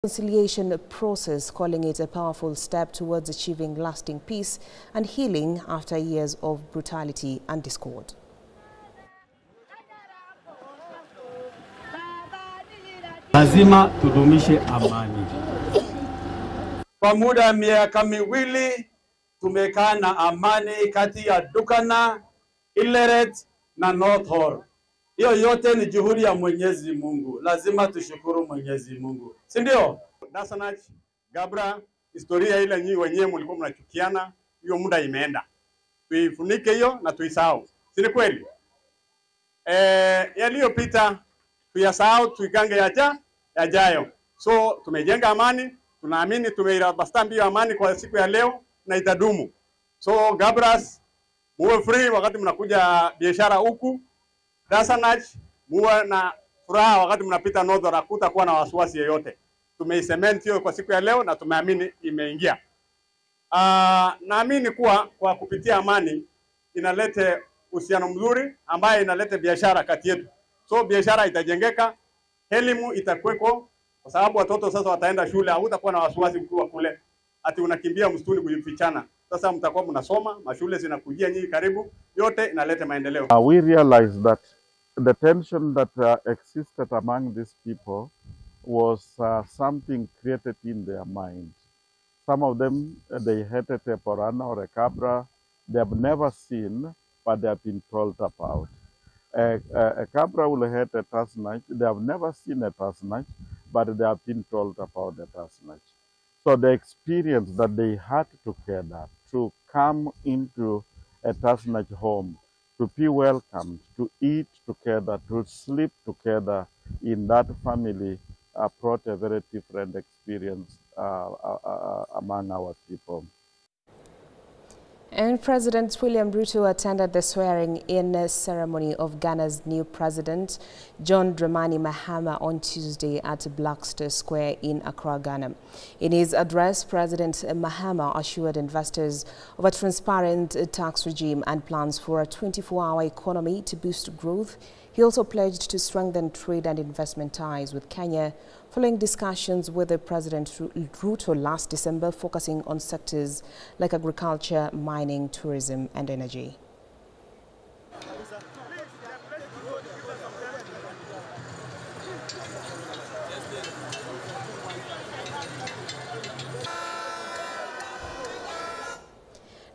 Reconciliation process, calling it a powerful step towards achieving lasting peace and healing after years of brutality and discord. Lazima tudumishe amani. Kwa muda wa miaka miwili tumekaa na amani kati ya Turkana, Ileret na North Horr. Hiyo yote ni juhudi ya Mwenyezi Mungu. Lazima tushukuru Mwenyezi Mungu. Si ndio? Dasanach, Gabra, historia ile nyinyi wenyewe mlikuwa mnachukiana, hiyo muda imeenda. Tuifunike hiyo na tuisahau. Si kweli? Yaliyopita tuyasahau, tuigange yajayo. So tumejenga amani, tunaamini tumeirabastambi amani kwa siku ya leo na itadumu. So Gabras, muwe free wakati mnakuja biashara huku. Dasanach, muwe na furaha wakati mnapita North Horr, hakutakuwa na wasiwasi yoyote. Tumeisementi hiyo kwa siku ya leo na tumeamini imeingia. Naamini kuwa kwa kupitia amani inalete uhusiano mzuri ambaye inalete biashara kati yetu. So biashara itajengeka, elimu itakweko kwa sababu watoto sasa wataenda shule, hakutakuwa na wasiwasi mkubwa kule ati unakimbia msituni kujifichana. Sasa mtakuwa mnasoma, mashule zinakujia nyinyi karibu, yote inaleta maendeleo. We realize that the tension that existed among these people was something created in their mind. Some of them, they hated a Porana or a Cabra they have never seen, but they have been told about. A Cabra will hate a Tasnach. They have never seen a Tasnach, but they have been told about the Tasnach. So the experience that they had together to come into a Tasnach home, to be welcomed, to eat together, to sleep together in that family, brought a very different experience among our people. And President William Ruto attended the swearing-in ceremony of Ghana's new president, John Dramani Mahama, on Tuesday at Blackster Square in Accra, Ghana. In his address, President Mahama assured investors of a transparent tax regime and plans for a 24-hour economy to boost growth. He also pledged to strengthen trade and investment ties with Kenya, following discussions with the President Ruto last December, focusing on sectors like agriculture, mining, tourism, and energy.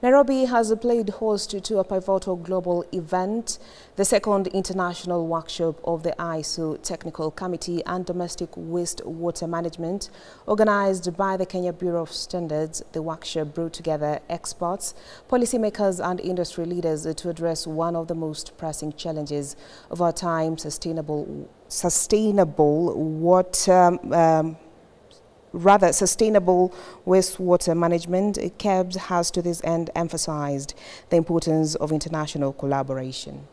Nairobi has played host to a pivotal global event, the second international workshop of the ISO Technical Committee on Domestic Wastewater Management, organized by the Kenya Bureau of Standards. The workshop brought together experts, policymakers, and industry leaders to address one of the most pressing challenges of our time: sustainable wastewater management. KEBS has to this end emphasized the importance of international collaboration.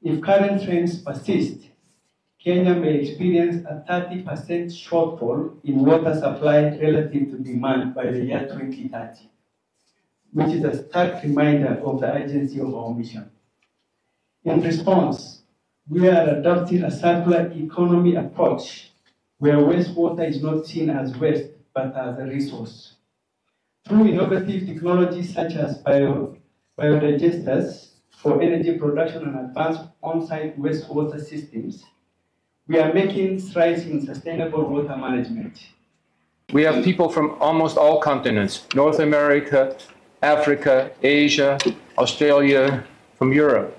If current trends persist, Kenya may experience a 30% shortfall in water supply relative to demand by the year 2030, which is a stark reminder of the urgency of our mission. In response, we are adopting a circular economy approach where wastewater is not seen as waste, but as a resource. Through innovative technologies such as biodigesters for energy production and advanced on-site wastewater systems, we are making strides in sustainable water management. We have people from almost all continents: North America, Africa, Asia, Australia, from Europe.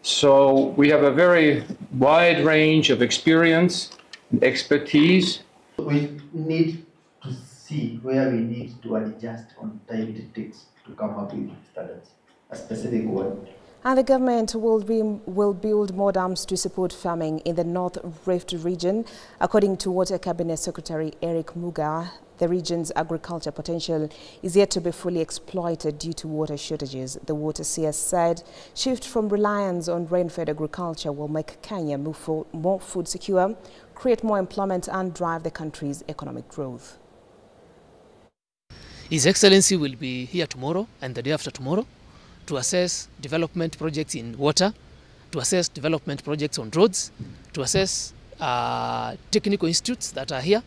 So we have a very wide range of experience and expertise. We need to see where we need to adjust on time it takes to come up with standards, a specific one. And the government will build more dams to support farming in the North Rift region. According to Water Cabinet Secretary Eric Muga, the region's agriculture potential is yet to be fully exploited due to water shortages. The water CS said shift from reliance on rain-fed agriculture will make Kenya more food secure, create more employment, and drive the country's economic growth. His Excellency will be here tomorrow and the day after tomorrow to assess development projects in water, to assess development projects on roads, to assess technical institutes that are here,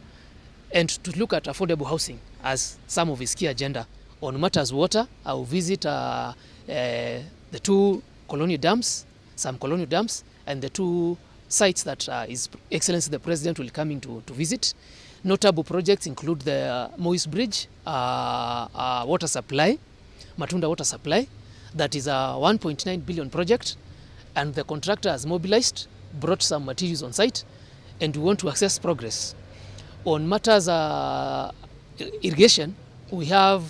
and to look at affordable housing as some of his key agenda. On matters water, I will visit the 2 colonial dams, some colonial dams, and the 2 sites that His Excellency the President will come in to visit. Notable projects include the Moise Bridge, water supply, Matunda water supply. That is a 1.9 billion project, and the contractor has mobilized, brought some materials on site, and we want to assess progress. On matters irrigation, we have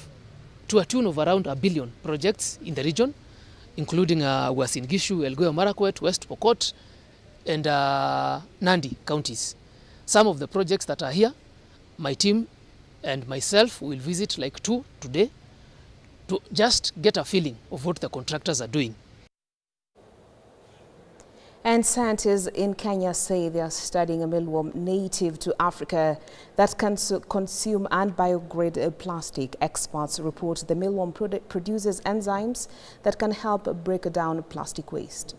to a tune of around 1 billion projects in the region, including Uasin Gishu, Elgeyo Marakwet, West Pokot, and Nandi counties. Some of the projects that are here, my team and myself will visit like 2 today to just get a feeling of what the contractors are doing. And scientists in Kenya say they are studying a mealworm native to Africa that can consume and biodegrade plastic. Experts report the mealworm produces enzymes that can help break down plastic waste.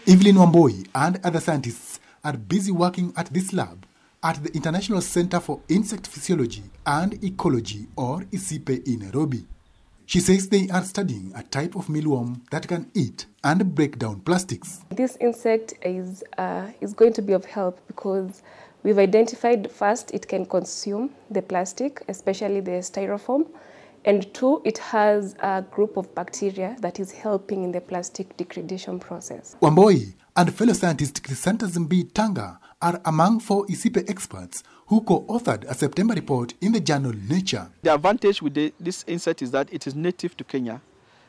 Evelyn Wamboi and other scientists are busy working at this lab at the International Center for Insect Physiology and Ecology, or ICIPE, in Nairobi. She says they are studying a type of mealworm that can eat and break down plastics. This insect is going to be of help because we've identified, first, it can consume the plastic, especially the styrofoam, and 2, it has a group of bacteria that is helping in the plastic degradation process. Wamboi and fellow scientist Crisanta Zimbi Tanga are among 4 ICIPE experts who co-authored a September report in the journal Nature. The advantage with this insect is that it is native to Kenya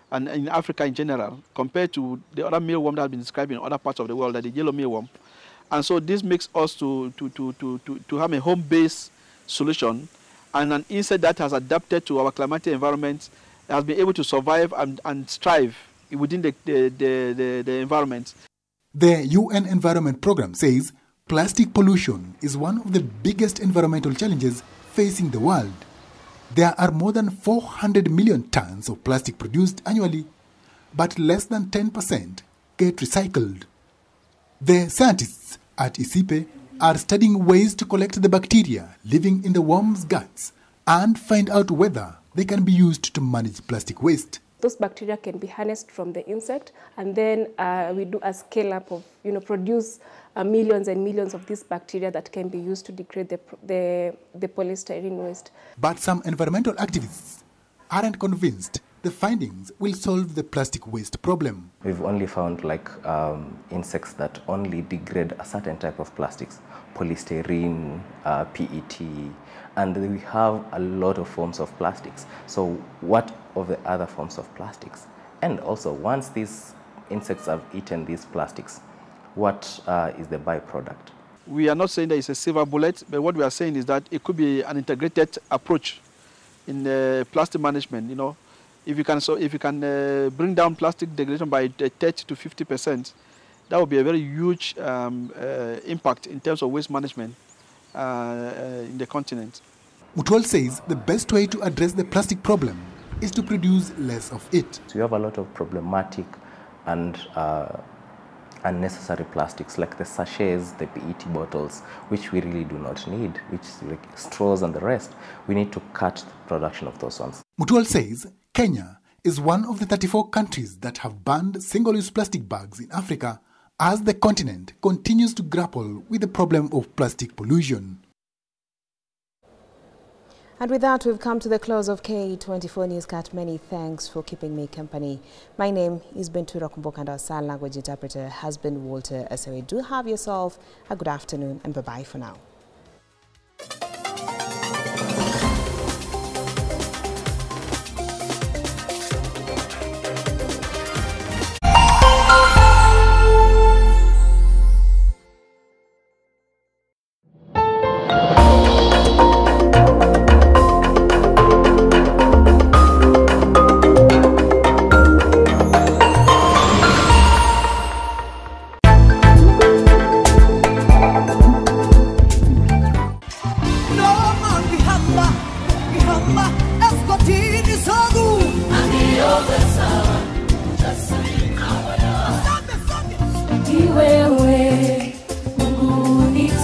and in Africa in general, compared to the other mealworm that has been described in other parts of the world, like the yellow mealworm. And so this makes us to have a home-based solution, and an insect that has adapted to our climatic environment has been able to survive and strive within the environment. The UN Environment Programme says plastic pollution is one of the biggest environmental challenges facing the world. There are more than 400 million tons of plastic produced annually, but less than 10% get recycled. The scientists at ICIPE are studying ways to collect the bacteria living in the worm's guts and find out whether they can be used to manage plastic waste. Those bacteria can be harnessed from the insect, and then we do a scale-up of, produce millions and millions of these bacteria that can be used to degrade the polystyrene waste. But some environmental activists aren't convinced the findings will solve the plastic waste problem. We've only found insects that only degrade a certain type of plastics, polystyrene, PET, and we have a lot of forms of plastics. So what of the other forms of plastics? And also, once these insects have eaten these plastics, what is the byproduct? We are not saying that it's a silver bullet, but what we are saying is that it could be an integrated approach in plastic management. If you can bring down plastic degradation by 30 to 50%, that would be a very huge impact in terms of waste management in the continent. Mutwal says the best way to address the plastic problem is to produce less of it. So we have a lot of problematic and unnecessary plastics, like the sachets, the PET bottles, which we really do not need, which is like straws and the rest. We need to cut the production of those ones. Mutwal says Kenya is one of the 34 countries that have banned single-use plastic bags in Africa as the continent continues to grapple with the problem of plastic pollution. And with that, we've come to the close of K24 Newscast. Many thanks for keeping me company. My name is Bentura Kumbok, and our sign language interpreter has been Walter Asewe. Do have yourself a good afternoon, and bye-bye for now.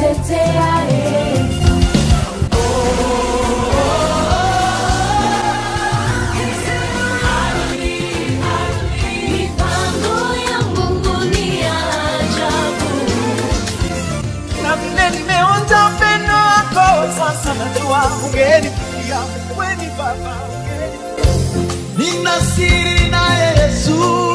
kutetea mipango ya Mungu ni ya ajabu. Na vile nimeonja pendo wako, sasa najua ungenifikia, weni baba ungenifikia. Nina siri na Yesu.